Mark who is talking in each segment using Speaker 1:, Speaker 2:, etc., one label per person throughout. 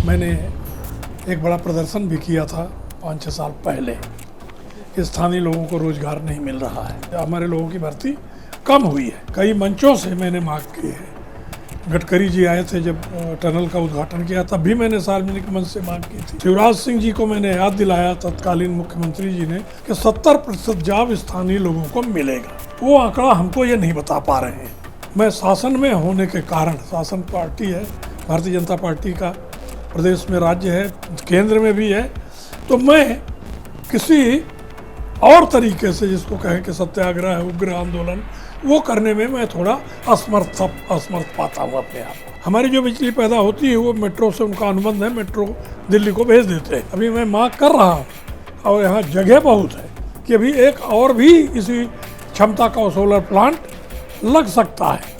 Speaker 1: मैंने एक बड़ा प्रदर्शन भी किया था 5-6 साल पहले कि स्थानीय लोगों को रोजगार नहीं मिल रहा है, हमारे लोगों की भर्ती कम हुई है। कई मंचों से मैंने मांग की है। गडकरी जी आए थे जब टनल का उद्घाटन किया, तब भी मैंने सार्वजनिक मंच से मांग की थी। शिवराज सिंह जी को मैंने याद दिलाया, तत्कालीन मुख्यमंत्री जी ने, कि 70% जॉब स्थानीय लोगों को मिलेगा। वो आंकड़ा हमको ये नहीं बता पा रहे हैं। मैं शासन में होने के कारण, शासन पार्टी है, भारतीय जनता पार्टी का प्रदेश में राज्य है, केंद्र में भी है, तो मैं किसी और तरीके से, जिसको कहें कि सत्याग्रह, उग्र आंदोलन, वो करने में मैं थोड़ा असमर्थ पाता हूँ अपने आप को। हमारी जो बिजली पैदा होती है वो मेट्रो से उनका अनुबंध है, मेट्रो दिल्ली को भेज देते हैं। अभी मैं मांग कर रहा हूँ और यहाँ जगह बहुत है कि अभी एक और भी इसी क्षमता का सोलर प्लांट लग सकता है।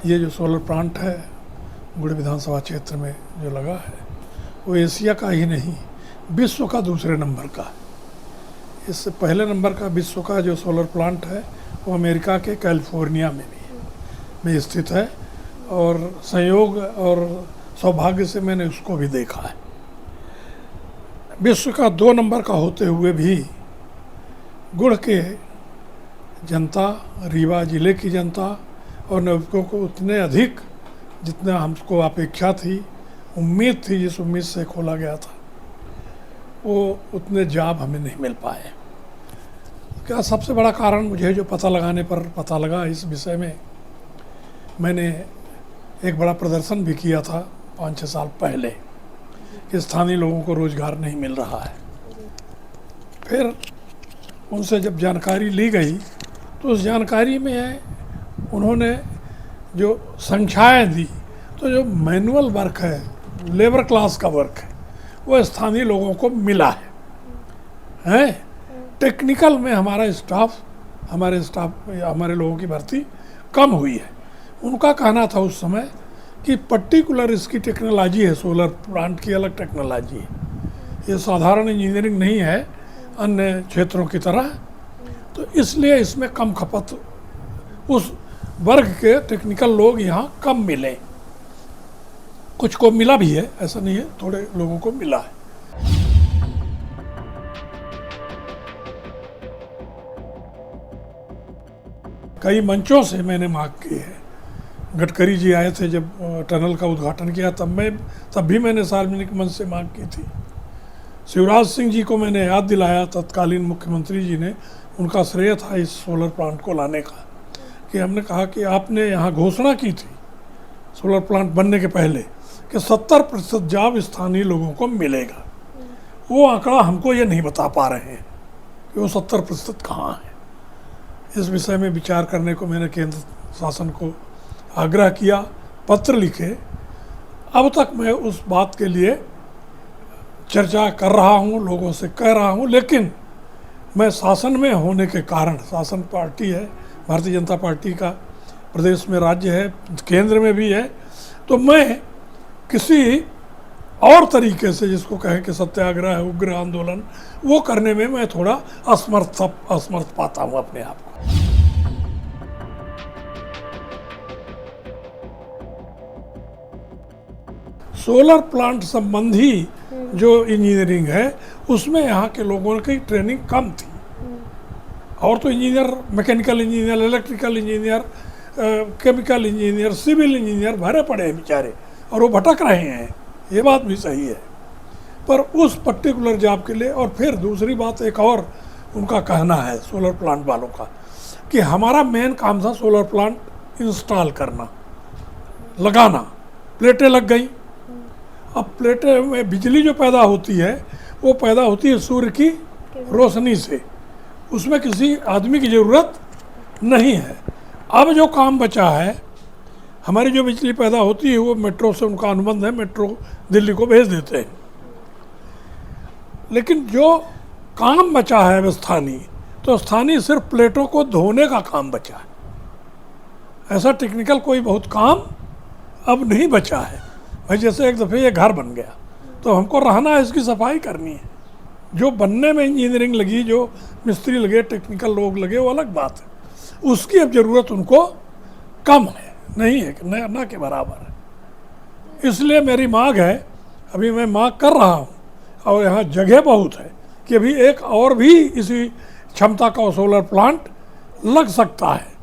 Speaker 1: ये जो सोलर प्लांट है गुड़ विधानसभा क्षेत्र में जो लगा है, वो एशिया का ही नहीं, विश्व का दूसरे नंबर का है। इससे पहले नंबर का विश्व का जो सोलर प्लांट है वो अमेरिका के कैलिफोर्निया में स्थित है, और संयोग और सौभाग्य से मैंने उसको भी देखा है। विश्व का 2 नंबर का होते हुए भी गुड़ के जनता, रीवा जिले की जनता और नवयुवकों को उतने अधिक, जितना हमको अपेक्षा थी, उम्मीद थी, जिस उम्मीद से खोला गया था, वो उतने जॉब हमें नहीं मिल पाए। क्या सबसे बड़ा कारण मुझे जो पता लगाने पर पता लगा इस विषय में, मैंने एक बड़ा प्रदर्शन भी किया था 5-6 साल पहले कि स्थानीय लोगों को रोजगार नहीं मिल रहा है। फिर उनसे जब जानकारी ली गई तो उस जानकारी में उन्होंने जो संख्याएं दी, तो जो मैनुअल वर्क है, लेबर क्लास का वर्क है, वो स्थानीय लोगों को मिला है। टेक्निकल में हमारे लोगों की भर्ती कम हुई है। उनका कहना था उस समय कि पर्टिकुलर इसकी टेक्नोलॉजी है, सोलर प्लांट की अलग टेक्नोलॉजी है, ये साधारण इंजीनियरिंग नहीं है अन्य क्षेत्रों की तरह, तो इसलिए इसमें कम खपत, उस वर्ग के टेक्निकल लोग यहाँ कम मिले। कुछ को मिला भी है, ऐसा नहीं है, थोड़े लोगों को मिला है। कई मंचों से मैंने मांग की है। गडकरी जी आए थे जब टनल का उद्घाटन किया, तब भी मैंने सार्वजनिक मंच से मांग की थी। शिवराज सिंह जी को मैंने याद दिलाया, तत्कालीन मुख्यमंत्री जी ने, उनका श्रेय था इस सोलर प्लांट को लाने का, कि हमने कहा कि आपने यहाँ घोषणा की थी सोलर प्लांट बनने के पहले कि 70% जॉब स्थानीय लोगों को मिलेगा। वो आंकड़ा हमको ये नहीं बता पा रहे हैं कि वो 70% कहाँ है। इस विषय में विचार करने को मैंने केंद्र शासन को आग्रह किया, पत्र लिखे। अब तक मैं उस बात के लिए चर्चा कर रहा हूँ, लोगों से कह रहा हूँ, लेकिन मैं शासन में होने के कारण, शासन पार्टी है, भारतीय जनता पार्टी का प्रदेश में राज्य है, केंद्र में भी है, तो मैं किसी और तरीके से, जिसको कहें कि सत्याग्रह, उग्र आंदोलन, वो करने में मैं थोड़ा असमर्थ पाता हूँ अपने आप को। सोलर प्लांट संबंधी जो इंजीनियरिंग है, उसमें यहाँ के लोगों की ट्रेनिंग कम थी। और तो engineer, mechanical engineer, electrical engineer, chemical engineer, civil engineer भरे पड़े हैं बेचारे, और वो भटक रहे हैं, ये बात भी सही है। पर उस पर्टिकुलर जॉब के लिए, और फिर दूसरी बात एक और उनका कहना है सोलर प्लांट वालों का, कि हमारा मेन काम था सोलर प्लांट इंस्टॉल करना, लगाना। प्लेटें लग गई। अब प्लेटें में बिजली जो पैदा होती है, वो पैदा होती है सूर्य की रोशनी से, उसमें किसी आदमी की ज़रूरत नहीं है। अब जो काम बचा है, हमारी जो बिजली पैदा होती है वो मेट्रो से उनका अनुबंध है, मेट्रो दिल्ली को भेज देते हैं। लेकिन जो काम बचा है स्थानीय, तो स्थानीय सिर्फ प्लेटों को धोने का काम बचा है। ऐसा टेक्निकल कोई बहुत काम अब नहीं बचा है। भाई जैसे एक दफ़े ये घर बन गया, तो हमको रहना है, इसकी सफाई करनी है। जो बनने में इंजीनियरिंग लगी, जो मिस्त्री लगे, टेक्निकल लोग लगे, वो अलग बात है। उसकी अब ज़रूरत उनको कम है, नहीं है, न के बराबर है। इसलिए मेरी मांग है, अभी मैं मांग कर रहा हूँ और यहाँ जगह बहुत है कि अभी एक और भी इसी क्षमता का सोलर प्लांट लग सकता है।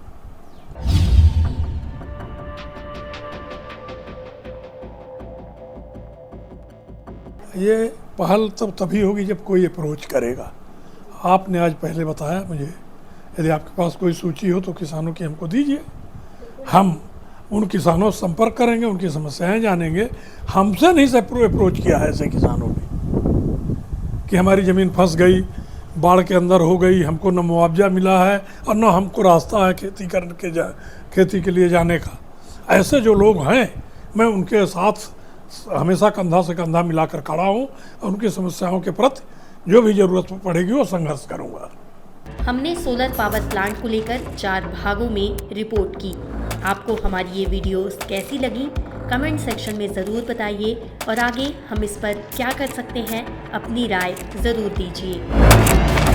Speaker 1: ये पहल तभी होगी जब कोई अप्रोच करेगा। आपने आज पहले बताया मुझे, यदि आपके पास कोई सूची हो तो किसानों की हमको दीजिए, हम उन किसानों से संपर्क करेंगे, उनकी समस्याएं जानेंगे। हमसे नहीं से अप्रोच किया है ऐसे किसानों ने कि हमारी ज़मीन फंस गई, बाढ़ के अंदर हो गई, हमको न मुआवजा मिला है और न हमको रास्ता है खेती के लिए जाने का। ऐसे जो लोग हैं, मैं उनके साथ हमेशा कंधा से कंधा मिलाकर खड़ा हूँ और उनकी समस्याओं के प्रति जो भी ज़रूरत पड़ेगी वो संघर्ष करूँगा।
Speaker 2: हमने सोलर पावर प्लांट को लेकर 4 भागों में रिपोर्ट की। आपको हमारी ये वीडियोस कैसी लगी कमेंट सेक्शन में ज़रूर बताइए और आगे हम इस पर क्या कर सकते हैं अपनी राय ज़रूर दीजिए।